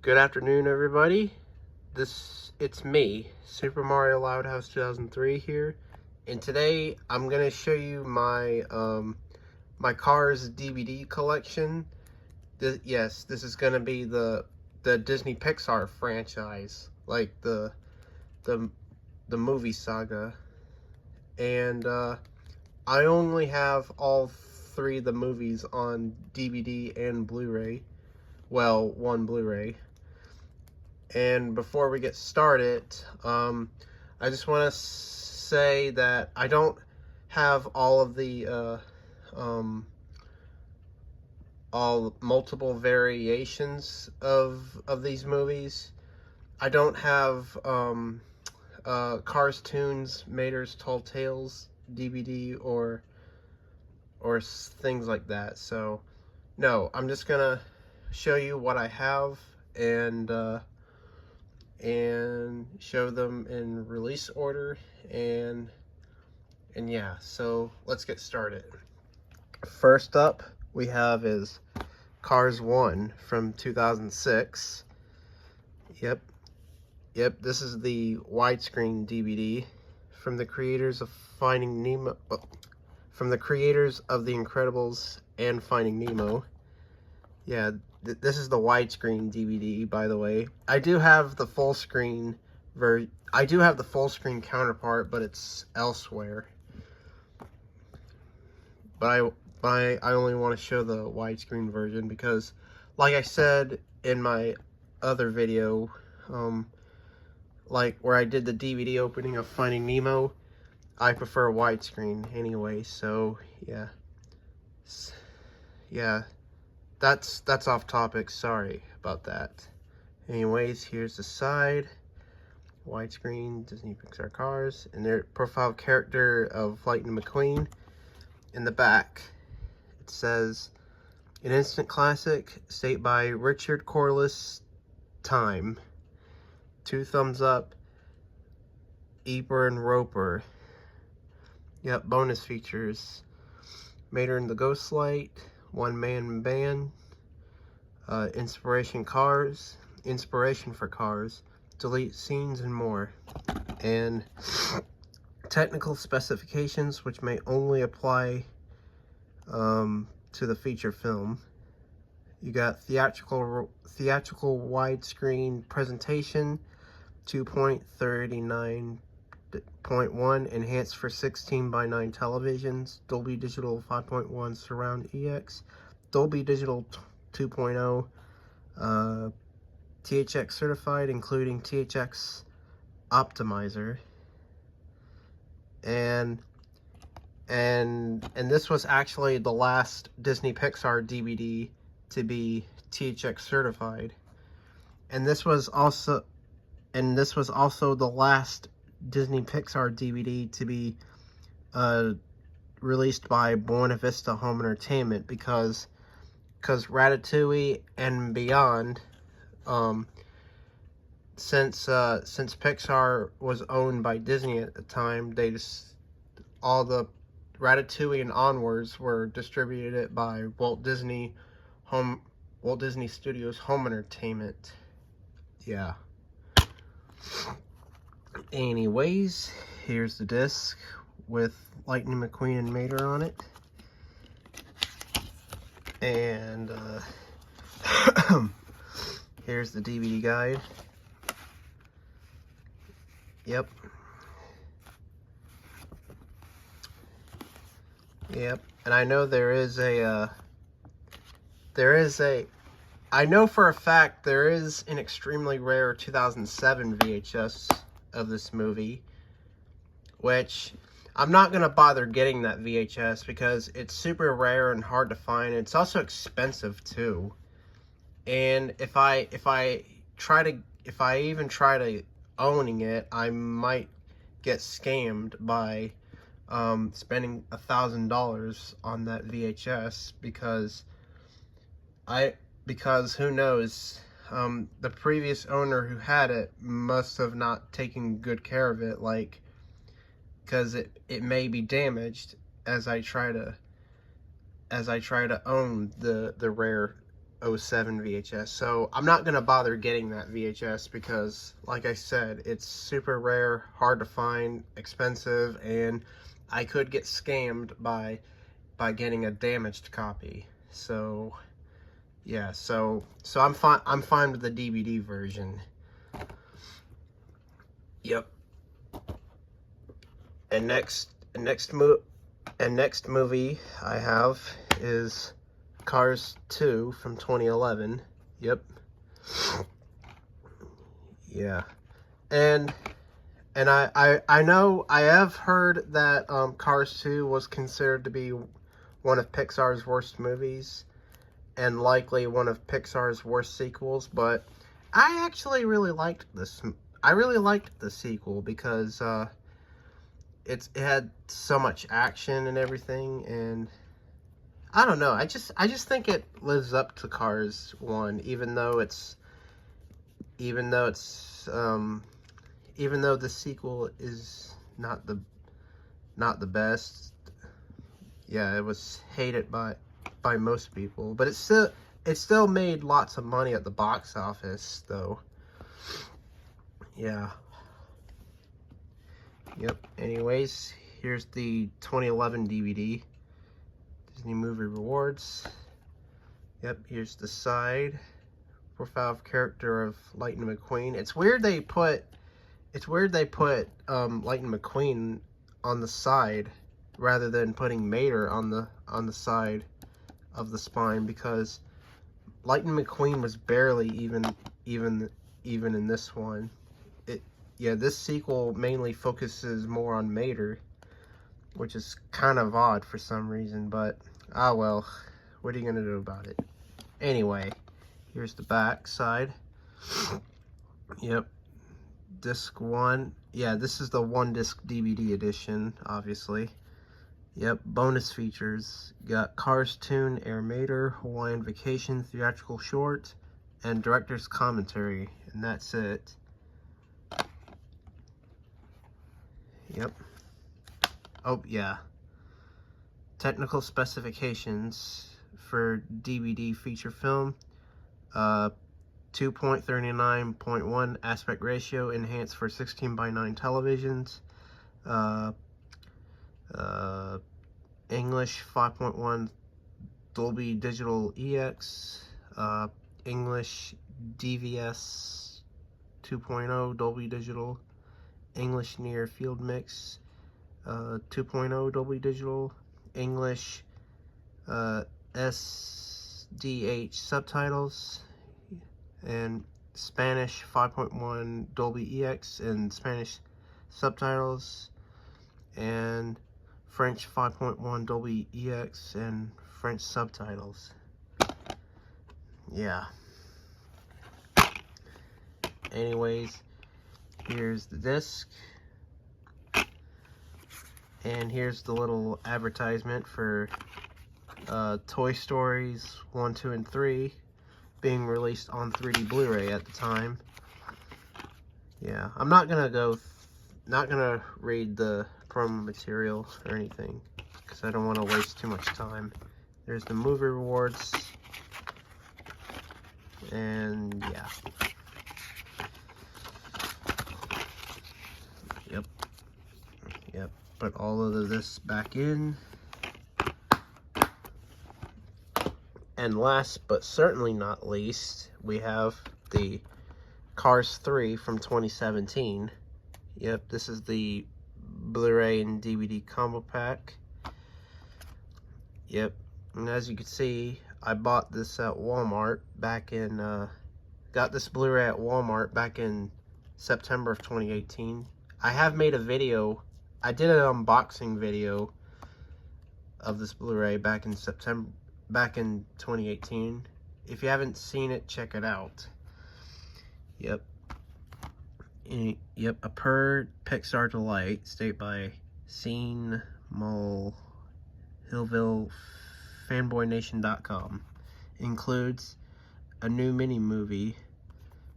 Good afternoon, everybody. It's me, Super Mario Loudhouse 2003 here, and today I'm gonna show you my my Cars DVD collection. Yes, this is gonna be the Disney Pixar franchise, like the movie saga, and I only have all three of the movies on DVD and Blu-ray. Well, one Blu-ray. And before we get started, I just want to say that I don't have all of the all multiple variations of these movies. I don't have Cars Toons, Mater's Tall Tales DVD or things like that. So no, I'm just gonna show you what I have and show them in release order, and yeah, so let's get started. First up we have is Cars 1 from 2006. Yep, this is the widescreen DVD from the creators of Finding Nemo, from the creators of The Incredibles and Finding Nemo. Yeah, this is the widescreen DVD, by the way. I do have the full screen I do have the full screen counterpart, but it's elsewhere. But I only want to show the widescreen version because, like I said in my other video, like where I did the DVD opening of Finding Nemo, I prefer widescreen anyway. So yeah. That's off topic, sorry about that. Anyways, here's the side. Widescreen, Disney Pixar Cars, and their profile character of Lightning McQueen. In the back, it says, an instant classic, state by Richard Corliss, time. 2 thumbs up, Eber and Roper. Yep, bonus features. Mater and the Ghost Light, One Man Band, inspiration for Cars, delete scenes, and more. And technical specifications, which may only apply to the feature film. You got theatrical widescreen presentation, 2.39.1, enhanced for 16:9 televisions, Dolby Digital 5.1 Surround EX, Dolby Digital 2.0, THX certified, including THX optimizer, and this was actually the last Disney Pixar DVD to be THX certified, and this was also the last Disney Pixar DVD to be released by Buena Vista Home Entertainment, because Ratatouille and Beyond, since Pixar was owned by Disney at the time, they just, all the Ratatouille and onwards were distributed by Walt Disney Studios Home Entertainment. Yeah. Anyways, here's the disc with Lightning McQueen and Mater on it. And here's the DVD guide. Yep, and I know I know for a fact there is an extremely rare 2007 VHS of this movie, which I'm not going to bother getting that VHS because it's super rare and hard to find. It's also expensive too. And if I even try to owning it, I might get scammed by spending $1,000 on that VHS, because who knows, the previous owner who had it must have not taken good care of it, like, because it may be damaged as I try to own the rare 07 VHS. So I'm not gonna bother getting that VHS because, like I said, it's super rare, hard to find, expensive, and I could get scammed by getting a damaged copy. So yeah, so I'm fine with the DVD version. Yep. And next movie I have is Cars 2 from 2011. Yep. Yeah. And I know I have heard that Cars 2 was considered to be one of Pixar's worst movies and likely one of Pixar's worst sequels, but I actually really liked this. I really liked the sequel because it had so much action and everything, and I don't know. I just think it lives up to Cars 1, even though the sequel is not the best. Yeah, it was hated by most people, but it still made lots of money at the box office, though. Yeah. Yep. Anyways, here's the 2011 DVD. Disney Movie Rewards. Yep, here's the side. Profile of character of Lightning McQueen. It's weird they put Lightning McQueen on the side rather than putting Mater on the side of the spine, because Lightning McQueen was barely even in this one. Yeah, this sequel mainly focuses more on Mater, which is kind of odd for some reason, but ah well, what are you gonna do about it? Anyway, here's the back side. Yep, disc 1. Yeah, this is the 1-disc DVD edition, obviously. Yep, bonus features. Got Cars Tune, Air Mater, Hawaiian Vacation, theatrical short, and director's commentary, and that's it. Yep. Oh, yeah. Technical specifications for DVD feature film. 2.39.1 aspect ratio, enhanced for 16:9 televisions. English 5.1 Dolby Digital EX. English DVS 2.0 Dolby Digital. English Near Field Mix 2.0 Dolby Digital. English SDH subtitles, and Spanish 5.1 Dolby EX and Spanish subtitles, and French 5.1 Dolby EX and French subtitles. Yeah. Anyways, here's the disc, and here's the little advertisement for Toy Stories 1, 2, and 3 being released on 3D Blu-ray at the time. Yeah, I'm not gonna read the promo material or anything because I don't want to waste too much time. There's the movie rewards, and yeah. Yep, put all of this back in. And last but certainly not least, we have the Cars 3 from 2017. Yep, this is the Blu-ray and DVD combo pack. Yep, and as you can see, I bought this at Walmart back in, got this Blu-ray at Walmart back in September of 2018. I have made a video, I did an unboxing video of this Blu-ray back in 2018. If you haven't seen it, check it out. Yep. Yep, a per Pixar delight, state by Scene Mole Hillville fanboynation.com. Includes a new mini movie,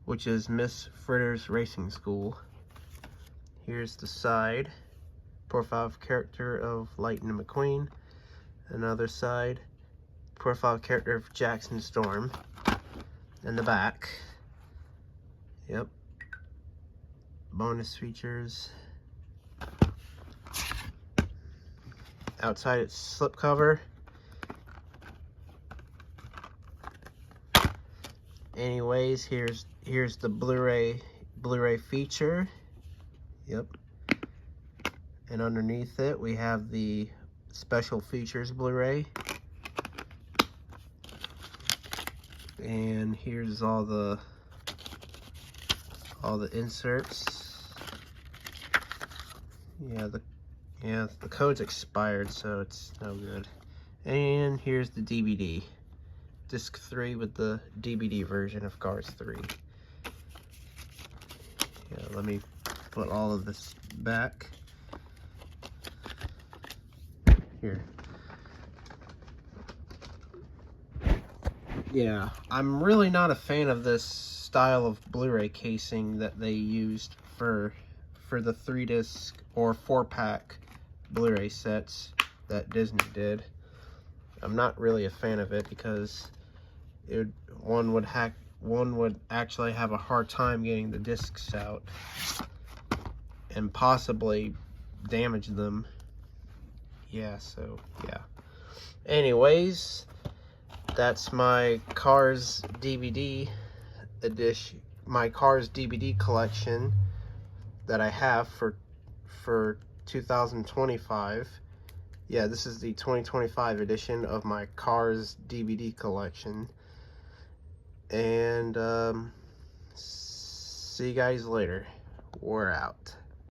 which is Miss Fritter's Racing School. Here's the side. Profile of character of Lightning McQueen. Another side. Profile character of Jackson Storm. in the back. Yep. Bonus features. Outside it's slipcover. Anyways, here's the Blu-ray feature. Yep. And underneath it we have the special features Blu-ray. And here's all the inserts. Yeah, the code's expired, so it's no good. And here's the DVD. Disc 3 with the DVD version of Cars 3. Yeah, let me put all of this back. Here. Yeah, I'm really not a fan of this style of Blu-ray casing that they used for the 3-disc or 4-pack Blu-ray sets that Disney did. I'm not really a fan of it because one would actually have a hard time getting the discs out and possibly damage them. Yeah, so yeah. Anyways, that's my Cars DVD edition, my Cars DVD collection that I have for 2025. Yeah, this is the 2025 edition of my Cars DVD collection. And see you guys later. We're out.